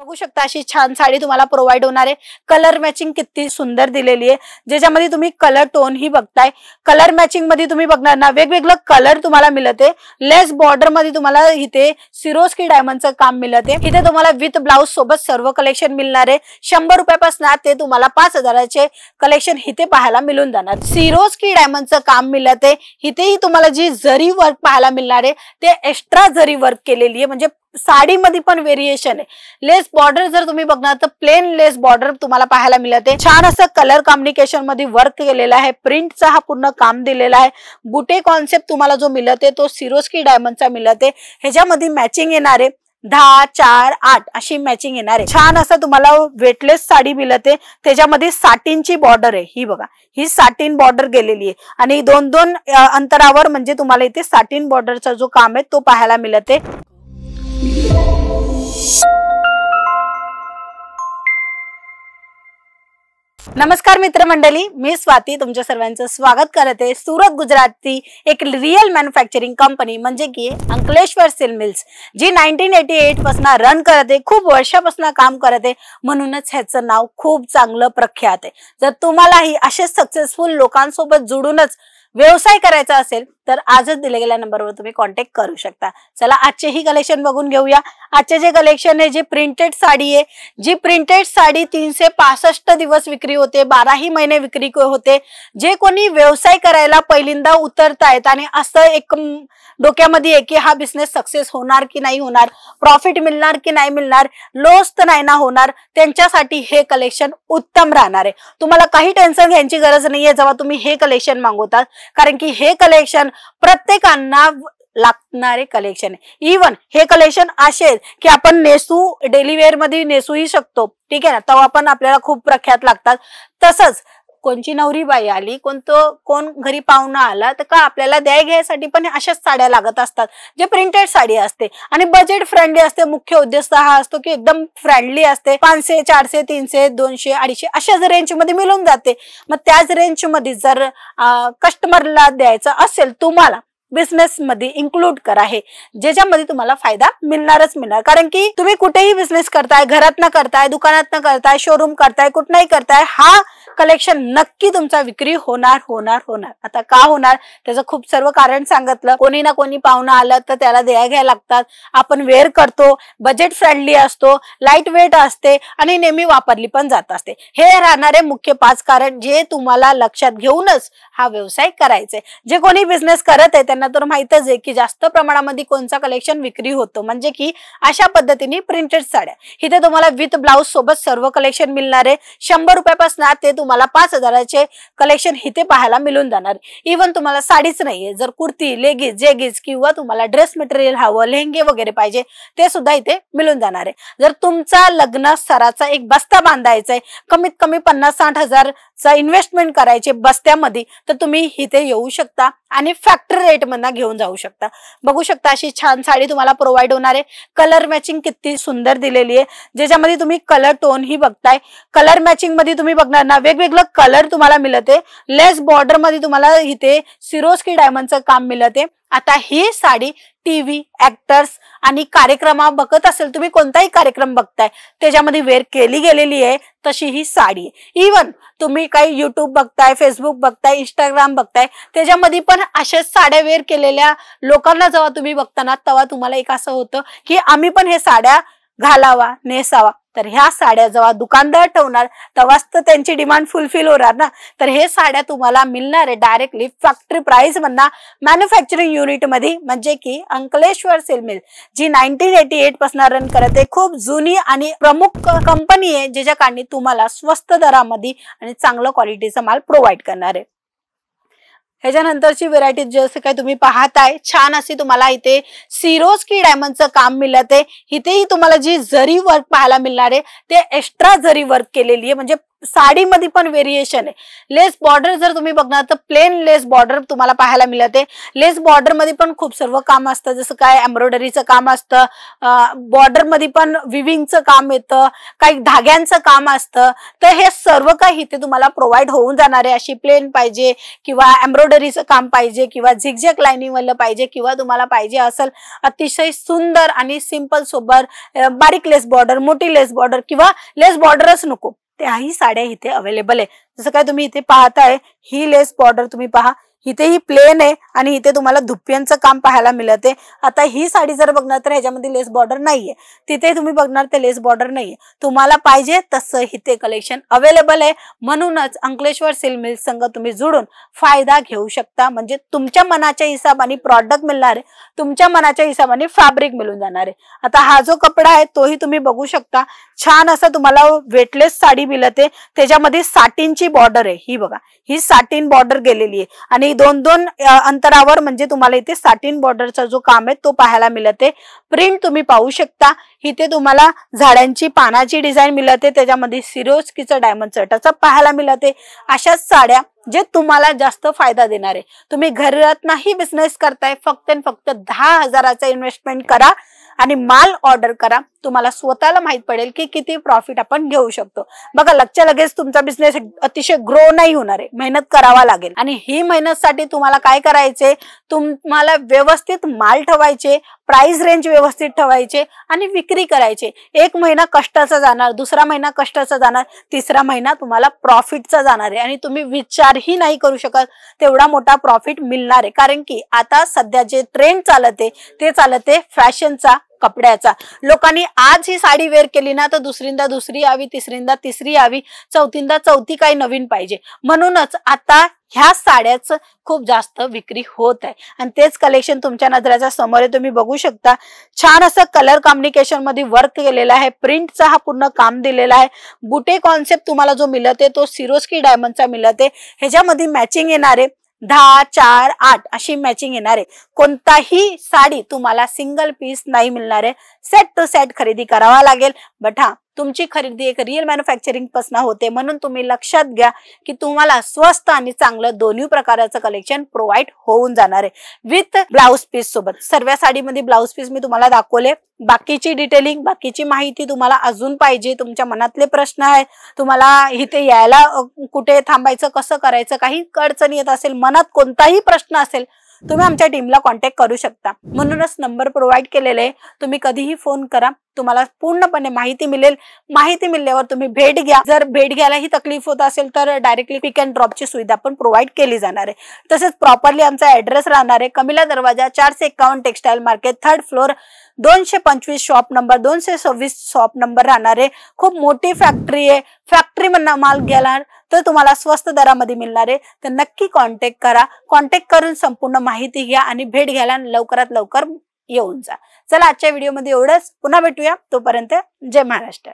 बघू शकता अशी छान साडी तुम्हाला प्रोव्हाइड होणार आहे। कलर मॅचिंग किती सुंदर दिलेली आहे, ज्याच्यामध्ये तुम्ही कलर टोन ही बघताय। कलर मॅचिंग मध्ये तुम्ही बघणार ना वेगवेगळे कलर तुम्हाला मिळते। लेस बॉर्डर मध्ये तुम्हाला इथे सिरोस्की डायमंडचं काम मिळते। इथे तुम्हाला विथ ब्लाउज सोबत सर्व कलेक्शन मिळणार आहे। 100 रुपयापासून ते तुम्हाला 5000चे कलेक्शन इथे पाहायला मिळून जाणार। सिरोस्की डायमंडचं काम मिळते। इथेही तुम्हाला जी जरी वर्क पाहायला मिळणार आहे ते एक्स्ट्रा जरी वर्क केलेली आहे, म्हणजे साडी मध्ये पण व्हेरिएशन आहे। लेस बॉर्डर जर तुम्ही बघणार तर प्लेन लेस बॉर्डर तुम्हाला पाहायला मिळते। छान असं कलर कॉम्बिनेशन मध्ये वर्क केलेला आहे। प्रिंटचा हा पूर्ण काम दिलेला आहे। बुटे कॉन्सेप्ट तुम्हाला जो मिळते तो सिरोस्की डायमंडचा मिळते। ह्याच्यामध्ये मॅचिंग येणार आहे 10, 4, 8 अशी मॅचिंग येणार आहे। छान असं तुम्हाला वेटलेस साडी मिळते। त्याच्यामध्ये साटिनची बॉर्डर आहे, ही बघा, ही साटिन बॉर्डर गेलेली आहे आणि 2-2 अंतरावर म्हणजे तुम्हाला इथे साटिन बॉर्डरचा जो काम आहे तो पाहायला मिळते। नमस्कार मित्रमंडळी, मी स्वाती तुमच्या सर्वांचं स्वागत करते। सूरत गुजरातची एक रियल मॅन्युफॅक्चरिंग कंपनी म्हणजे की अंकलेश्वर सिल्क मिल्स, जी 1988 पासून रन करते, खूप वर्षापासून काम करते, म्हणूनच ह्याचं नाव खूप चांगलं प्रख्यात आहे। जर तुम्हालाही असे सक्सेसफुल लोकांसोबत जोडूनच व्यवसाय करायचा असेल तर आजच दिले गेल्या नंबरवर तुम्ही कॉन्टॅक्ट करू शकता। चला आजचे ही कलेक्शन बघून घेऊया। आजचे जे कलेक्शन आहे, जी प्रिंटेड साडी आहे, जी प्रिंटेड साडी 365 दिवस विक्री होते, 12ही महिने विक्री होते। जे कोणी व्यवसाय करायला पहिल्यांदा उतरतायत आणि असं एक डोक्यामध्ये आहे की हा बिझनेस सक्सेस होणार की नाही होणार, प्रॉफिट मिळणार की नाही मिळणार, लॉस तर नाही ना होणार, त्यांच्यासाठी हे कलेक्शन उत्तम राहणार आहे। तुम्हाला काही टेन्शन घ्यायची गरज नाहीये जेव्हा तुम्ही हे कलेक्शन मागवतात, कारण की हे कलेक्शन प्रत्येकांना लागणारे कलेक्शन आहे। इवन हे कलेक्शन असे की आपण नेसू, डेली वेअर मध्ये नेसूही शकतो, ठीक आहे ना, तेव्हा पण आपल्याला खूप प्रख्यात लागतात। तसंच कोणची नवरी बाई आली, कोण घरी पाहुणा आला तर का आपल्याला द्याय घ्यायसाठी पण अशाच साड्या लागत असतात, जे प्रिंटेड साडी असते आणि बजेट फ्रेंडली असते। मुख्य उद्देश हा असतो की एकदम फ्रेंडली असते। 500, 400, 300, 200, 250 अशाच रेंज मध्ये मिळून जाते। मग त्याच रेंज मध्ये जर कस्टमरला द्यायचं असेल, तुम्हाला बिझनेस मध्ये इन्क्लूड करा, हे ज्याच्यामध्ये तुम्हाला फायदा मिळणारच मिळणार। कारण की तुम्ही कुठेही बिझनेस करताय, घरात न करताय, दुकानात न करताय, शोरूम करताय, कुठलाही करताय, हा कलेक्शन नक्की तुमचा विक्री होणार होणार होणार। आता का होणार त्याचं खूप सर्व कारण सांगितलं। कोणी ना कोणी पाहुणा आलं तर त्याला द्या घ्या लागतात, आपण वेअर करतो, बजेट फ्रेंडली असतो, लाईट वेट असते आणि नेहमी वापरली पण जात असते। हे राहणारे मुख्य 5 कारण जे तुम्हाला लक्षात घेऊनच हा व्यवसाय करायचा आहे। जे कोणी बिझनेस करत आहे त्यांना तर माहितच आहे की जास्त प्रमाणामध्ये कोणचा कलेक्शन विक्री होतो, म्हणजे की अशा पद्धतीने प्रिंटेड साड्या। इथे तुम्हाला विथ ब्लाउज सोबत सर्व कलेक्शन मिळणार आहे। 100 रुपयापासून ते तुम्हाला 5000चे कलेक्शन इथे पाहायला मिळून जाणार। इवन तुम्हाला साडीच नाहीये, जर कुर्ती, लेगिज, जेगिज किंवा तुम्हाला ड्रेस मटेरियल हवं, लेहंगे वगैरे पाहिजे, ते सुद्धा इथे मिळून जाणार आहे। जर तुमचा लग्न सराचा एक बस्ता बांधायचा आहे, कमीत कमी 50-60 हजारचा इन्व्हेस्टमेंट करायचे बस्त्यामध्ये, तर तुम्ही इथे येऊ शकता आणि फॅक्टरी रेट मधून घेऊन जाऊ शकता। बघू शकता अशी छान साडी तुम्हाला प्रोव्हाइड होणार आहे। कलर मॅचिंग किती सुंदर दिलेली आहे, ज्याच्यामध्ये तुम्ही कलर टोन ही बघताय। कलर मॅचिंग मध्ये तुम्ही बघणार ना वेगवेगळे कलर तुम्हाला मिळते। लेस बॉर्डर मध्ये तुम्हाला इथे सिरोस्की डायमंडचं काम मिळते। आता ही साडी टीव्ही, ऍक्टर्स आणि कार्यक्रम बघत असेल, तुम्ही कोणताही कार्यक्रम बघताय त्याच्यामध्ये वेअर केली गेलेली आहे तशी ही साडी आहे। इवन तुम्ही काही युट्यूब बघताय, फेसबुक बघताय, इंस्टाग्राम बघताय, त्याच्यामध्ये पण अशाच साड्या वेअर केलेल्या लोकांना जेव्हा तुम्ही बघताना तेव्हा तुम्हाला एक असं होतं की आम्ही पण हे साड्या घालावा, नेसावा। तर ह्या साड्या जेव्हा दुकानदार ठेवणार तेव्हाच तर त्यांची डिमांड फुलफिल होणार ना। तर हे साड्या तुम्हाला मिळणार आहे डायरेक्टली फॅक्टरी प्राइस मधना, मॅन्युफॅक्चरिंग युनिट मध्ये, म्हणजे की अंकलेश्वर सिल्क मिल, जी 1988 पासून रन करते। खूप जुनी आणि प्रमुख कंपनी आहे, ज्याच्या कारणी तुम्हाला स्वस्त दरामध्ये आणि चांगलं क्वालिटीचा माल प्रोव्हाइड करणार आहे। ह्याच्यानंतरची व्हेरायटी जसं काय तुम्ही पाहताय, छान अशी तुम्हाला इथे सिरोस्की डायमंडचं काम मिळते। इथेही तुम्हाला जी जरी वर्क पाहायला मिळणार आहे ते एक्स्ट्रा जरी वर्क केलेली आहे, म्हणजे साडीमध्ये पण व्हेरिएशन आहे। लेस बॉर्डर जर तुम्ही बघणार तर प्लेन लेस बॉर्डर तुम्हाला पाहायला मिळते। लेस बॉर्डर मध्ये पण खूप सर्व काम असतं, जसं काय एम्ब्रॉयडरीचं काम असतं, बॉर्डर मध्ये पण विविंगचं काम येतं, काही धाग्यांचं काम असतं। तर हे सर्व काही इथे तुम्हाला प्रोव्हाइड होऊन जाणार आहे। अशी प्लेन पाहिजे किंवा एम्ब्रॉयडरीचं काम पाहिजे किंवा झिगझॅग लाईनिंग वाला पाहिजे किंवा तुम्हाला पाहिजे असेल अतिशय सुंदर आणि सिंपल सोबर बारीक लेस बॉर्डर, मोठी लेस बॉर्डर किंवा लेस बॉर्डरच नको, त्याही साड्या इथे अवेलेबल आहे। जसं काय तुम्ही इथे पाहताय ही लेस बॉर्डर तुम्ही पहा, इथे ही प्लेन आहे आणि इथे तुम्हाला धुप्प्यांचं काम पाहायला मिळते। आता ही साडी जर बघणार तर ह्याच्यामध्ये लेस बॉर्डर नाहीये, तिथे तुम्ही बघणार ते लेस बॉर्डर नाहीये। तुम्हाला पाहिजे तसं इथे कलेक्शन अवेलेबल आहे, म्हणूनच अंकलेश्वर सिल्क मिल्स संघ तुम्ही जोडून फायदा घेऊ शकता। म्हणजे तुमच्या मनाच्या हिशोबाने प्रॉडक्ट मिळणार आहे, तुमच्या मनाच्या हिशोबाने फॅब्रिक मिळून जाणार आहे। आता हा जो कपडा आहे तोही तुम्ही बघू शकता, छान असं तुम्हाला वेटलेस साडी मिळते, त्याच्यामध्ये साटिनची बॉर्डर आहे। ही बघा, ही साटिन बॉर्डर गेलेली आहे आणि दोन अंतरावर म्हणजे तुम्हाला इथे साटिन बॉर्डरचा जो काम आहे तो पाहायला मिळते। प्रिंट तुम्ही पाहू शकता, इथे तुम्हाला झाडांची पानाची डिझाईन मिळते, त्याच्यामध्ये सिरोस्कीचं डायमंडचं टचअप पाहायला मिळते। अशाच साड्या जे तुम्हाला जास्त फायदा देणार आहे। तुम्ही घरात नाही बिझनेस करताय, फक्त आणि फक्त 10,000चा इन्व्हेस्टमेंट करा आणि माल ऑर्डर करा, तुम्हाला स्वतःला माहित पडेल की किती प्रॉफिट आपण घेऊ शकतो। बघा, लगेच तुमचा बिझनेस अतिशय ग्रो नाही होणार आहे, मेहनत करावा लागेल आणि ही मेहनतसाठी तुम्हाला काय करायचे, तुम्हाला व्यवस्थित माल ठेवायचे, प्राइस रेंज व्यवस्थित ठेवायचे आणि विक्री करायचे। एक महिना कष्टाचा जाणार, दुसरा महिना कष्टाचा जाणार, तिसरा महिना तुम्हाला प्रॉफिटचा जाणार आहे आणि तुम्ही विचारही नाही करू शकत तेवढा मोठा प्रॉफिट मिळणार आहे। कारण की आता सध्या जे ट्रेंड चालते ते चालते फॅशनचा, कपड्याचा। लोकांनी आज ही साडी वेअर केली ना तर दुसरींदा दुसरी यावी, तिसरींदा तिसरी यावी, चौथींदा चौथी काही नवीन पाहिजे, म्हणूनच आता ह्या साड्याचं खूप जास्त विक्री होत आहे आणि तेच कलेक्शन तुमच्या नजरेच्या समोर आहे, तुम्ही बघू शकता। छान असं कलर कॉम्बिनेशन मध्ये वर्क केलेला आहे, प्रिंटचा हा पूर्ण काम दिलेला आहे। बुटे कॉन्सेप्ट तुम्हाला जो मिळते तो सिरोस्की डायमंडचा मिळते, ह्याच्यामध्ये मॅचिंग येणार आहे 10, 4, 8 अशी मॅचिंग येणार आहे। कोणताही साडी तुम्हाला सिंगल पीस नाही मिळणार आहे, सेट टू सेट खरेदी करावा लागेल। बट हा, तुमची खरेदी एक रिअल मॅन्युफॅक्चरिंग पासून होते, म्हणून तुम्ही लक्षात घ्या की तुम्हाला स्वस्त आणि चांगलं दोन्ही प्रकारचं कलेक्शन प्रोव्हाइड होऊन जाणार आहे विथ ब्लाउज पीस सोबत। सर्व साडीमध्ये ब्लाउज पीस मी तुम्हाला दाखवले, बाकीची डिटेलिंग, बाकीची माहिती तुम्हाला अजून पाहिजे, तुमच्या मनातले प्रश्न आहे, तुम्हाला इथे यायला कुठे थांबायचं, कसं करायचं, काही अडचण येत असेल, मनात कोणताही प्रश्न असेल, तुम्ही आमच्या टीमला कॉन्टॅक्ट करू शकता। म्हणूनच नंबर प्रोव्हाइड केलेले आहे, तुम्ही कधीही फोन करा, तुम्हाला पूर्णपणे माहिती मिळेल। माहिती मिळाल्यावर तुम्ही भेट घ्या, जर भेट घ्यायला ही तकलीफ होत असेल तर डायरेक्टली पिक अँड ड्रॉपची सुविधा पण प्रोव्हाइड केली जाणार आहे। तसेच प्रॉपरली आमचा ऍड्रेस राहणार आहे कमिला दरवाजा 451 textile market, 3rd floor, 225 shop number, 226 shop number राहणार आहे। खूप मोठी फॅक्टरी आहे, फॅक्टरी मधून माल घ्यायला तर तुम्हाला स्वस्त दरामध्ये मिळणार आहे, तर नक्की कॉन्टॅक्ट करा। कॉन्टॅक्ट करून संपूर्ण माहिती घ्या आणि भेट घ्यायला लवकरात लवकर येऊन जा। चला, आजच्या व्हिडिओमध्ये एवढंच, पुन्हा भेटूया, तोपर्यंत जय महाराष्ट्र।